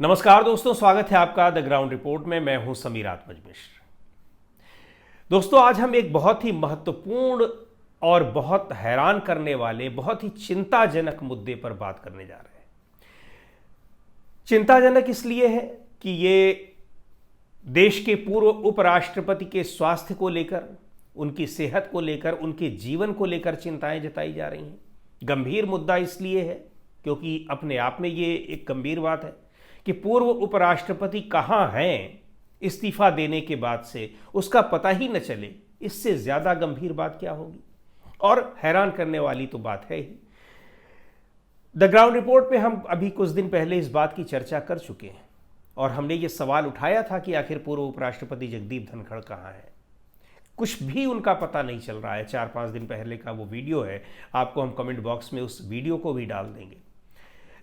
नमस्कार दोस्तों, स्वागत है आपका द ग्राउंड रिपोर्ट में। मैं हूं समीर आत्मज मिश्र। दोस्तों, आज हम एक बहुत ही महत्वपूर्ण और बहुत हैरान करने वाले, बहुत ही चिंताजनक मुद्दे पर बात करने जा रहे हैं। चिंताजनक इसलिए है कि ये देश के पूर्व उपराष्ट्रपति के स्वास्थ्य को लेकर, उनकी सेहत को लेकर, उनके जीवन को लेकर चिंताएं जताई जा रही हैं। गंभीर मुद्दा इसलिए है क्योंकि अपने आप में ये एक गंभीर बात है कि पूर्व उपराष्ट्रपति कहाँ हैं इस्तीफा देने के बाद से उसका पता ही न चले। इससे ज़्यादा गंभीर बात क्या होगी, और हैरान करने वाली तो बात है ही। द ग्राउंड रिपोर्ट पे हम अभी कुछ दिन पहले इस बात की चर्चा कर चुके हैं और हमने ये सवाल उठाया था कि आखिर पूर्व उपराष्ट्रपति जगदीप धनखड़ कहाँ है। कुछ भी उनका पता नहीं चल रहा है। 4-5 दिन पहले का वो वीडियो है, आपको हम कमेंट बॉक्स में उस वीडियो को भी डाल देंगे।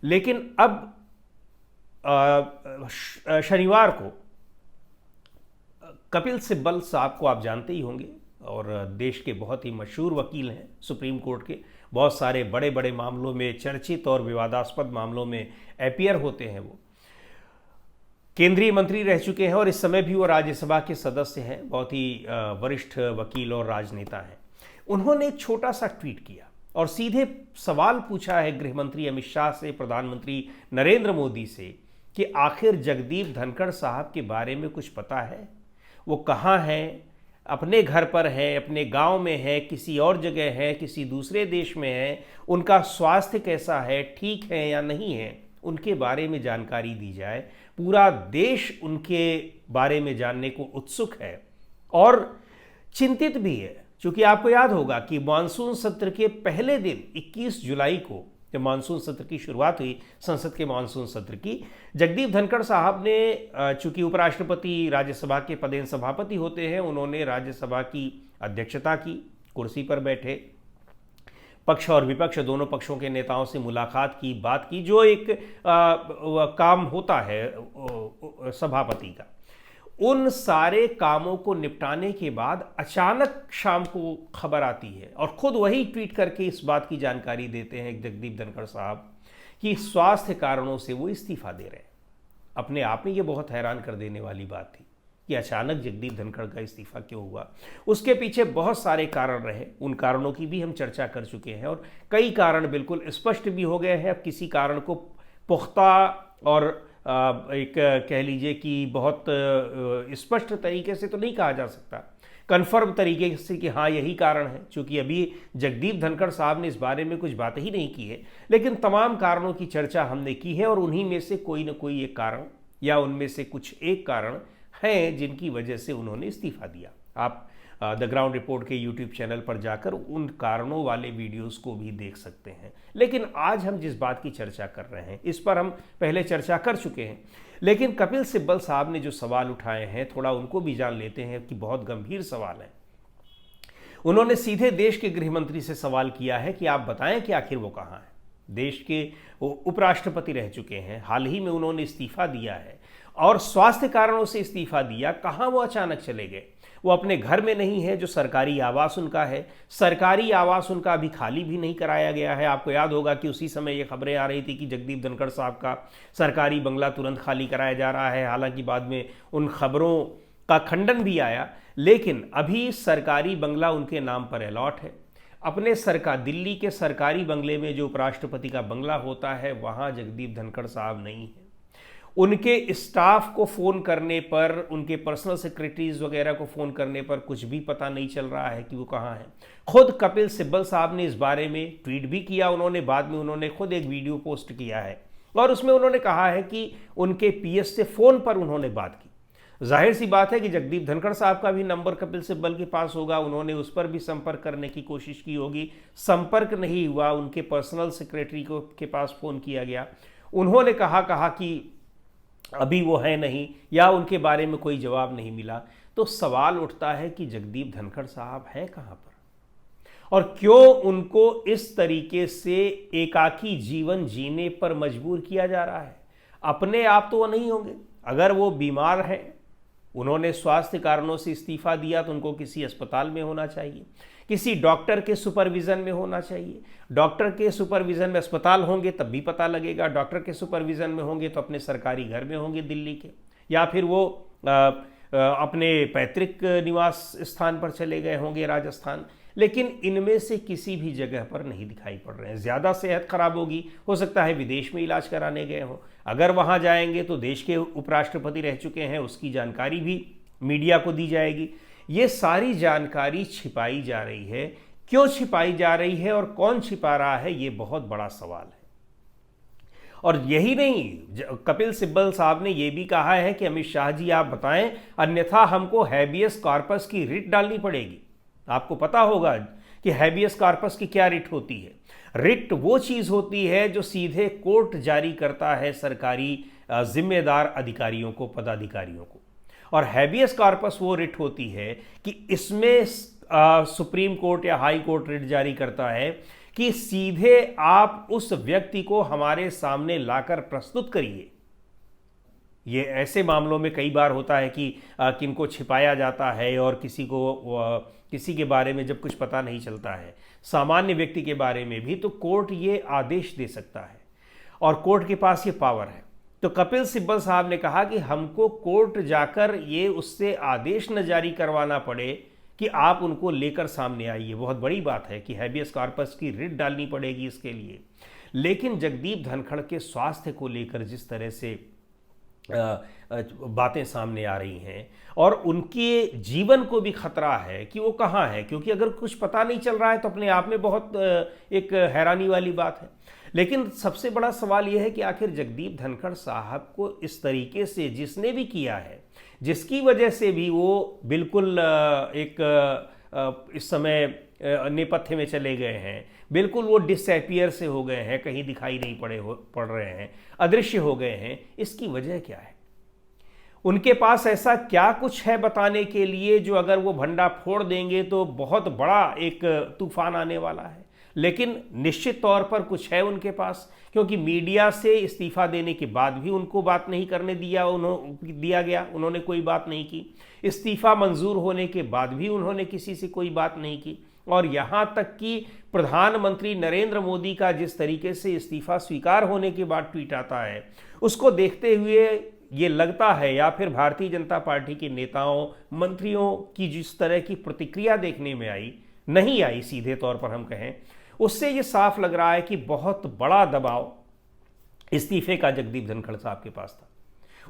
लेकिन अब शनिवार को कपिल सिब्बल साहब को आप जानते ही होंगे, और देश के बहुत ही मशहूर वकील हैं, सुप्रीम कोर्ट के बहुत सारे बड़े बड़े मामलों में, चर्चित और विवादास्पद मामलों में अपीयर होते हैं। वो केंद्रीय मंत्री रह चुके हैं और इस समय भी वो राज्यसभा के सदस्य हैं। बहुत ही वरिष्ठ वकील और राजनेता हैं। उन्होंने एक छोटा सा ट्वीट किया और सीधे सवाल पूछा है गृह मंत्री अमित शाह से, प्रधानमंत्री नरेंद्र मोदी से, कि आखिर जगदीप धनखड़ साहब के बारे में कुछ पता है? वो कहाँ हैं? अपने घर पर हैं, अपने गांव में है, किसी और जगह है, किसी दूसरे देश में है? उनका स्वास्थ्य कैसा है, ठीक है या नहीं है? उनके बारे में जानकारी दी जाए। पूरा देश उनके बारे में जानने को उत्सुक है और चिंतित भी है, क्योंकि आपको याद होगा कि मानसून सत्र के पहले दिन 21 जुलाई को जब मानसून सत्र की शुरुआत हुई, संसद के मानसून सत्र की, जगदीप धनखड़ साहब ने, चूंकि उपराष्ट्रपति राज्यसभा के पदेन सभापति होते हैं, उन्होंने राज्यसभा की अध्यक्षता की, कुर्सी पर बैठे, पक्ष और विपक्ष दोनों पक्षों के नेताओं से मुलाकात की, बात की, जो एक काम होता है सभापति का। उन सारे कामों को निपटाने के बाद अचानक शाम को खबर आती है और खुद वही ट्वीट करके इस बात की जानकारी देते हैं जगदीप धनखड़ साहब कि स्वास्थ्य कारणों से वो इस्तीफा दे रहे हैं। अपने आप में ये बहुत हैरान कर देने वाली बात थी कि अचानक जगदीप धनखड़ का इस्तीफा क्यों हुआ। उसके पीछे बहुत सारे कारण रहे, उन कारणों की भी हम चर्चा कर चुके हैं और कई कारण बिल्कुल स्पष्ट भी हो गए हैं। अब किसी कारण को पुख्ता और एक कह लीजिए कि बहुत स्पष्ट तरीके से तो नहीं कहा जा सकता, कन्फर्म तरीके से कि हाँ यही कारण है, क्योंकि अभी जगदीप धनखड़ साहब ने इस बारे में कुछ बात ही नहीं की है। लेकिन तमाम कारणों की चर्चा हमने की है और उन्हीं में से कोई ना कोई एक कारण या उनमें से कुछ एक कारण हैं जिनकी वजह से उन्होंने इस्तीफा दिया। आप द ग्राउंड रिपोर्ट के यूट्यूब चैनल पर जाकर उन कारणों वाले वीडियोस को भी देख सकते हैं। लेकिन आज हम जिस बात की चर्चा कर रहे हैं इस पर हम पहले चर्चा कर चुके हैं, लेकिन कपिल सिब्बल साहब ने जो सवाल उठाए हैं थोड़ा उनको भी जान लेते हैं कि बहुत गंभीर सवाल है। उन्होंने सीधे देश के गृह मंत्री से सवाल किया है कि आप बताएं कि आखिर वो कहाँ है। देश के उपराष्ट्रपति रह चुके हैं, हाल ही में उन्होंने इस्तीफा दिया है और स्वास्थ्य कारणों से इस्तीफा दिया। कहाँ वो अचानक चले गए? वो अपने घर में नहीं है जो सरकारी आवास उनका है। सरकारी आवास उनका अभी खाली भी नहीं कराया गया है। आपको याद होगा कि उसी समय ये खबरें आ रही थी कि जगदीप धनखड़ साहब का सरकारी बंगला तुरंत खाली कराया जा रहा है। हालांकि बाद में उन खबरों का खंडन भी आया, लेकिन अभी सरकारी बंगला उनके नाम पर अलॉट है। अपने दिल्ली के सरकारी बंगले में जो उपराष्ट्रपति का बंगला होता है वहाँ जगदीप धनखड़ साहब नहीं है। उनके स्टाफ को फ़ोन करने पर, उनके पर्सनल सेक्रेटरीज वगैरह को फ़ोन करने पर कुछ भी पता नहीं चल रहा है कि वो कहाँ हैं। खुद कपिल सिब्बल साहब ने इस बारे में ट्वीट भी किया। उन्होंने बाद में उन्होंने खुद एक वीडियो पोस्ट किया है और उसमें उन्होंने कहा है कि उनके पीएस से फ़ोन पर उन्होंने बात की। जाहिर सी बात है कि जगदीप धनखड़ साहब का भी नंबर कपिल सिब्बल के पास होगा, उन्होंने उस पर भी संपर्क करने की कोशिश की होगी, संपर्क नहीं हुआ। उनके पर्सनल सेक्रेटरी को के पास फ़ोन किया गया, उन्होंने कहा कि अभी वो है नहीं, या उनके बारे में कोई जवाब नहीं मिला। तो सवाल उठता है कि जगदीप धनखड़ साहब हैं कहाँ पर और क्यों उनको इस तरीके से एकाकी जीवन जीने पर मजबूर किया जा रहा है। अपने आप तो वो नहीं होंगे, अगर वो बीमार हैं, उन्होंने स्वास्थ्य कारणों से इस्तीफा दिया तो उनको किसी अस्पताल में होना चाहिए, किसी डॉक्टर के सुपरविज़न में होना चाहिए। डॉक्टर के सुपरविज़न में अस्पताल होंगे तब भी पता लगेगा, डॉक्टर के सुपरविज़न में होंगे तो अपने सरकारी घर में होंगे दिल्ली के, या फिर वो अपने पैतृक निवास स्थान पर चले गए होंगे राजस्थान। लेकिन इनमें से किसी भी जगह पर नहीं दिखाई पड़ रहे हैं। ज़्यादा सेहत खराब होगी, हो सकता है विदेश में इलाज कराने गए हों। अगर वहाँ जाएंगे तो देश के उपराष्ट्रपति रह चुके हैं, उसकी जानकारी भी मीडिया को दी जाएगी। ये सारी जानकारी छिपाई जा रही है। क्यों छिपाई जा रही है और कौन छिपा रहा है, ये बहुत बड़ा सवाल है। और यही नहीं, कपिल सिब्बल साहब ने यह भी कहा है कि अमित शाह जी आप बताएं, अन्यथा हमको हैबियस कॉर्पस की रिट डालनी पड़ेगी। आपको पता होगा कि हैबियस कॉर्पस की क्या रिट होती है। रिट वो चीज़ होती है जो सीधे कोर्ट जारी करता है सरकारी जिम्मेदार अधिकारियों को, पदाधिकारियों को। और हैबियस कॉर्पस वो रिट होती है कि इसमें सुप्रीम कोर्ट या हाई कोर्ट रिट जारी करता है कि सीधे आप उस व्यक्ति को हमारे सामने लाकर प्रस्तुत करिए। ये ऐसे मामलों में कई बार होता है कि किनको छिपाया जाता है और किसी के बारे में जब कुछ पता नहीं चलता है, सामान्य व्यक्ति के बारे में भी, तो कोर्ट ये आदेश दे सकता है और कोर्ट के पास ये पावर है। तो कपिल सिब्बल साहब ने कहा कि हमको कोर्ट जाकर ये उससे आदेश न जारी करवाना पड़े कि आप उनको लेकर सामने आइए। बहुत बड़ी बात है कि हैबियस कॉर्पस की रिट डालनी पड़ेगी इसके लिए। लेकिन जगदीप धनखड़ के स्वास्थ्य को लेकर जिस तरह से बातें सामने आ रही हैं और उनके जीवन को भी खतरा है कि वो कहाँ है, क्योंकि अगर कुछ पता नहीं चल रहा है तो अपने आप में बहुत एक हैरानी वाली बात है। लेकिन सबसे बड़ा सवाल यह है कि आखिर जगदीप धनखड़ साहब को इस तरीके से जिसने भी किया है, जिसकी वजह से भी वो बिल्कुल इस समय नेपथ्य में चले गए हैं, बिल्कुल वो डिसअपियर से हो गए हैं, कहीं दिखाई नहीं पड़ रहे हैं, अदृश्य हो गए हैं, इसकी वजह क्या है? उनके पास ऐसा क्या कुछ है बताने के लिए जो अगर वो भंडा फोड़ देंगे तो बहुत बड़ा एक तूफान आने वाला है? लेकिन निश्चित तौर पर कुछ है उनके पास, क्योंकि मीडिया से इस्तीफा देने के बाद भी उनको बात नहीं करने दिया गया, उन्होंने कोई बात नहीं की। इस्तीफा मंजूर होने के बाद भी उन्होंने किसी से कोई बात नहीं की। और यहाँ तक कि प्रधानमंत्री नरेंद्र मोदी का जिस तरीके से इस्तीफा स्वीकार होने के बाद ट्वीट आता है, उसको देखते हुए ये लगता है, या फिर भारतीय जनता पार्टी के नेताओं मंत्रियों की जिस तरह की प्रतिक्रिया देखने में नहीं आई सीधे तौर पर हम कहें, उससे ये साफ लग रहा है कि बहुत बड़ा दबाव इस्तीफे का जगदीप धनखड़ साहब के पास था,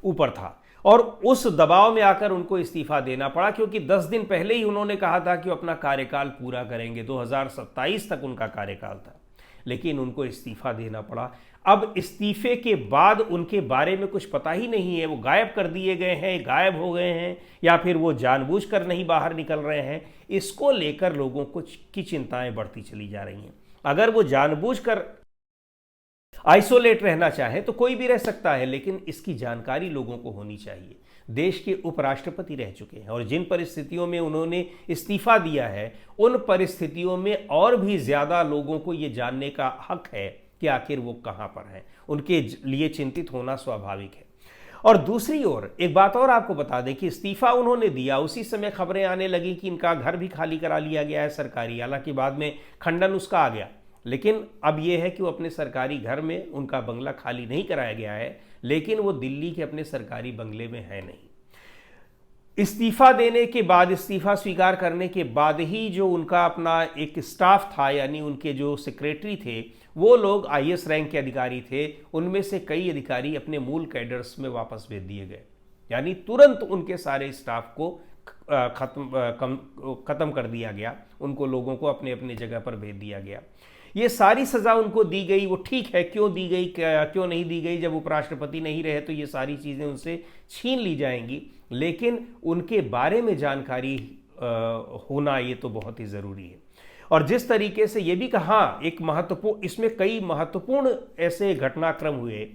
ऊपर था, और उस दबाव में आकर उनको इस्तीफा देना पड़ा, क्योंकि 10 दिन पहले ही उन्होंने कहा था कि वो अपना कार्यकाल पूरा करेंगे, 2027 तक उनका कार्यकाल था, लेकिन उनको इस्तीफा देना पड़ा। अब इस्तीफे के बाद उनके बारे में कुछ पता ही नहीं है, वो गायब कर दिए गए हैं, गायब हो गए हैं, या फिर वो जानबूझकर नहीं बाहर निकल रहे हैं। इसको लेकर लोगों की चिंताएं बढ़ती चली जा रही हैं। अगर वो जानबूझकर आइसोलेट रहना चाहे तो कोई भी रह सकता है, लेकिन इसकी जानकारी लोगों को होनी चाहिए। देश के उपराष्ट्रपति रह चुके हैं और जिन परिस्थितियों में उन्होंने इस्तीफा दिया है, उन परिस्थितियों में और भी ज़्यादा लोगों को ये जानने का हक है कि आखिर वो कहाँ पर हैं। उनके लिए चिंतित होना स्वाभाविक है। और दूसरी ओर एक बात और आपको बता दें कि इस्तीफा उन्होंने दिया, उसी समय खबरें आने लगी कि इनका घर भी खाली करा लिया गया है सरकारी, हालांकि बाद में खंडन उसका आ गया। लेकिन अब यह है कि वो अपने सरकारी घर में, उनका बंगला खाली नहीं कराया गया है, लेकिन वो दिल्ली के अपने सरकारी बंगले में है नहीं। इस्तीफा देने के बाद, इस्तीफा स्वीकार करने के बाद ही जो उनका अपना एक स्टाफ था, यानी उनके जो सेक्रेटरी थे, वो लोग आईएएस रैंक के अधिकारी थे, उनमें से कई अधिकारी अपने मूल कैडर्स में वापस भेज दिए गए। यानी तुरंत उनके सारे स्टाफ को खत्म कर दिया गया, उनको लोगों को अपने अपने जगह पर भेज दिया गया। ये सारी सज़ा उनको दी गई, वो ठीक है, क्यों दी गई, क्यों नहीं दी गई? जब उपराष्ट्रपति नहीं रहे तो ये सारी चीज़ें उनसे छीन ली जाएंगी, लेकिन उनके बारे में जानकारी होना ये तो बहुत ही ज़रूरी है। और जिस तरीके से ये भी कहा, एक महत्वपूर्ण, इसमें कई महत्वपूर्ण ऐसे घटनाक्रम हुए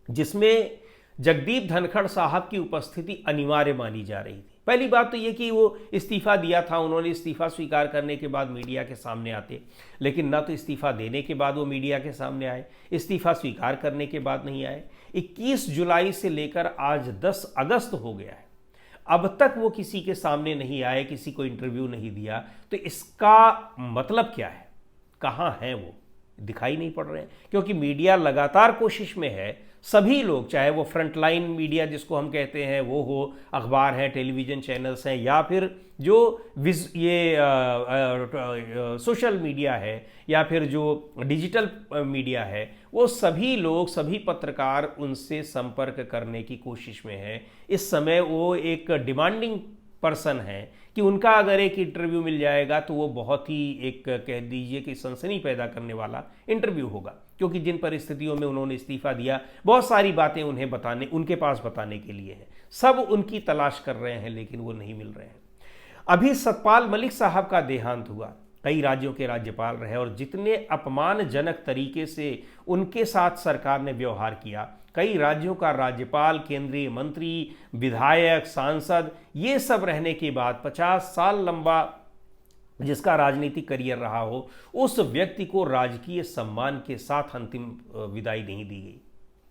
जिसमें जगदीप धनखड़ साहब की उपस्थिति अनिवार्य मानी जा रही थी। पहली बात तो ये कि वो इस्तीफा दिया था, उन्होंने इस्तीफा स्वीकार करने के बाद मीडिया के सामने आते, लेकिन ना तो इस्तीफा देने के बाद वो मीडिया के सामने आए, इस्तीफा स्वीकार करने के बाद नहीं आए। 21 जुलाई से लेकर आज 10 अगस्त हो गया है। अब तक वो किसी के सामने नहीं आए, किसी को इंटरव्यू नहीं दिया, तो इसका मतलब क्या है? कहाँ हैं वो? दिखाई नहीं पड़ रहे हैं, क्योंकि मीडिया लगातार कोशिश में है, सभी लोग, चाहे वो फ्रंटलाइन मीडिया जिसको हम कहते हैं वो हो, अखबार हैं, टेलीविज़न चैनल्स हैं, या फिर जो ये सोशल मीडिया है, या फिर जो डिजिटल मीडिया है, वो सभी लोग, सभी पत्रकार उनसे संपर्क करने की कोशिश में हैं। इस समय वो एक डिमांडिंग पर्सन है कि उनका अगर एक इंटरव्यू मिल जाएगा तो वो बहुत ही एक, कह दीजिए कि सनसनी पैदा करने वाला इंटरव्यू होगा, क्योंकि जिन परिस्थितियों में उन्होंने इस्तीफा दिया, बहुत सारी बातें उन्हें बताने, उनके पास बताने के लिए हैं। सब उनकी तलाश कर रहे हैं, लेकिन वो नहीं मिल रहे हैं। अभी सतपाल मलिक साहब का देहांत हुआ, कई राज्यों के राज्यपाल रहे, और जितने अपमानजनक तरीके से उनके साथ सरकार ने व्यवहार किया, कई राज्यों का राज्यपाल, केंद्रीय मंत्री, विधायक, सांसद, ये सब रहने के बाद 50 साल लंबा जिसका राजनीतिक करियर रहा हो, उस व्यक्ति को राजकीय सम्मान के साथ अंतिम विदाई नहीं दी गई।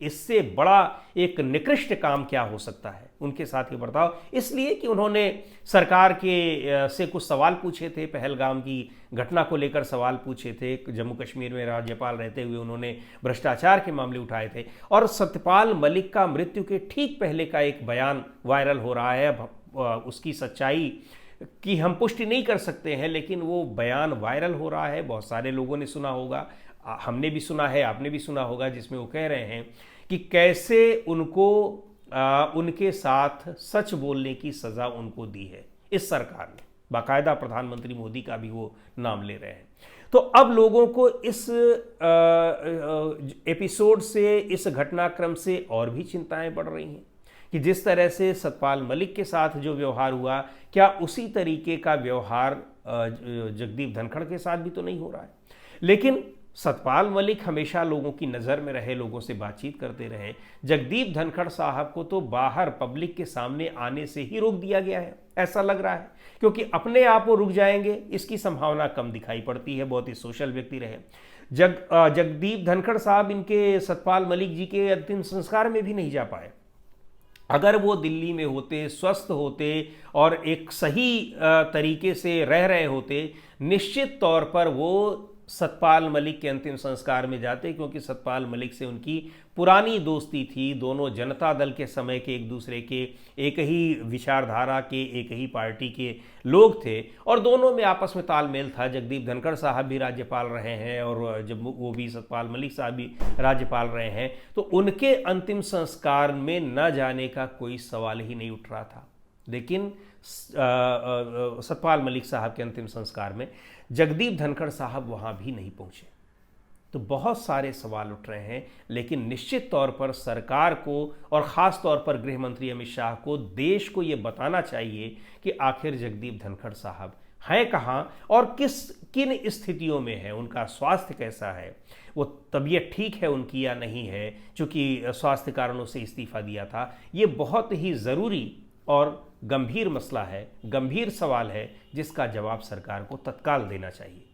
इससे बड़ा एक निकृष्ट काम क्या हो सकता है उनके साथ ये बर्ताव? इसलिए कि उन्होंने सरकार के से कुछ सवाल पूछे थे, पहलगाम की घटना को लेकर सवाल पूछे थे, जम्मू कश्मीर में राज्यपाल रहते हुए उन्होंने भ्रष्टाचार के मामले उठाए थे। और सतपाल मलिक का मृत्यु के ठीक पहले का एक बयान वायरल हो रहा है, उसकी सच्चाई की हम पुष्टि नहीं कर सकते हैं, लेकिन वो बयान वायरल हो रहा है, बहुत सारे लोगों ने सुना होगा, हमने भी सुना है, आपने भी सुना होगा, जिसमें वो कह रहे हैं कि कैसे उनको उनके साथ सच बोलने की सज़ा उनको दी है इस सरकार ने। बाकायदा प्रधानमंत्री मोदी का भी वो नाम ले रहे हैं। तो अब लोगों को इस एपिसोड से, इस घटनाक्रम से और भी चिंताएं बढ़ रही हैं कि जिस तरह से सतपाल मलिक के साथ जो व्यवहार हुआ, क्या उसी तरीके का व्यवहार जगदीप धनखड़ के साथ भी तो नहीं हो रहा है। लेकिन सतपाल मलिक हमेशा लोगों की नज़र में रहे, लोगों से बातचीत करते रहे। जगदीप धनखड़ साहब को तो बाहर पब्लिक के सामने आने से ही रोक दिया गया है, ऐसा लग रहा है, क्योंकि अपने आप वो रुक जाएंगे इसकी संभावना कम दिखाई पड़ती है। बहुत ही सोशल व्यक्ति रहे जगदीप धनखड़ साहब, इनके सतपाल मलिक जी के अंतिम संस्कार में भी नहीं जा पाए। अगर वो दिल्ली में होते, स्वस्थ होते और एक सही तरीके से रह रहे होते, निश्चित तौर पर वो सतपाल मलिक के अंतिम संस्कार में जाते, क्योंकि सतपाल मलिक से उनकी पुरानी दोस्ती थी। दोनों जनता दल के समय के एक दूसरे के, एक ही विचारधारा के, एक ही पार्टी के लोग थे, और दोनों में आपस में तालमेल था। जगदीप धनखड़ साहब भी राज्यपाल रहे हैं, और जब वो भी सतपाल मलिक साहब भी राज्यपाल रहे हैं, तो उनके अंतिम संस्कार में न जाने का कोई सवाल ही नहीं उठ रहा था। लेकिन सतपाल मलिक साहब के अंतिम संस्कार में जगदीप धनखड़ साहब वहाँ भी नहीं पहुँचे। तो बहुत सारे सवाल उठ रहे हैं, लेकिन निश्चित तौर पर सरकार को, और ख़ास तौर पर गृह मंत्री अमित शाह को, देश को ये बताना चाहिए कि आखिर जगदीप धनखड़ साहब हैं कहाँ और किन स्थितियों में है, उनका स्वास्थ्य कैसा है, वो तबीयत ठीक है उनकी या नहीं है, चूँकि स्वास्थ्य कारणों से इस्तीफ़ा दिया था। ये बहुत ही ज़रूरी और गंभीर मसला है, गंभीर सवाल है, जिसका जवाब सरकार को तत्काल देना चाहिए।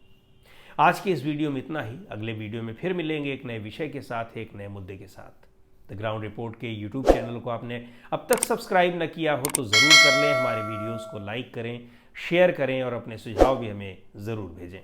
आज के इस वीडियो में इतना ही। अगले वीडियो में फिर मिलेंगे एक नए विषय के साथ, एक नए मुद्दे के साथ। द ग्राउंड रिपोर्ट के यूट्यूब चैनल को आपने अब तक सब्सक्राइब न किया हो तो ज़रूर कर लें। हमारे वीडियोज़ को लाइक करें, शेयर करें, और अपने सुझाव भी हमें ज़रूर भेजें।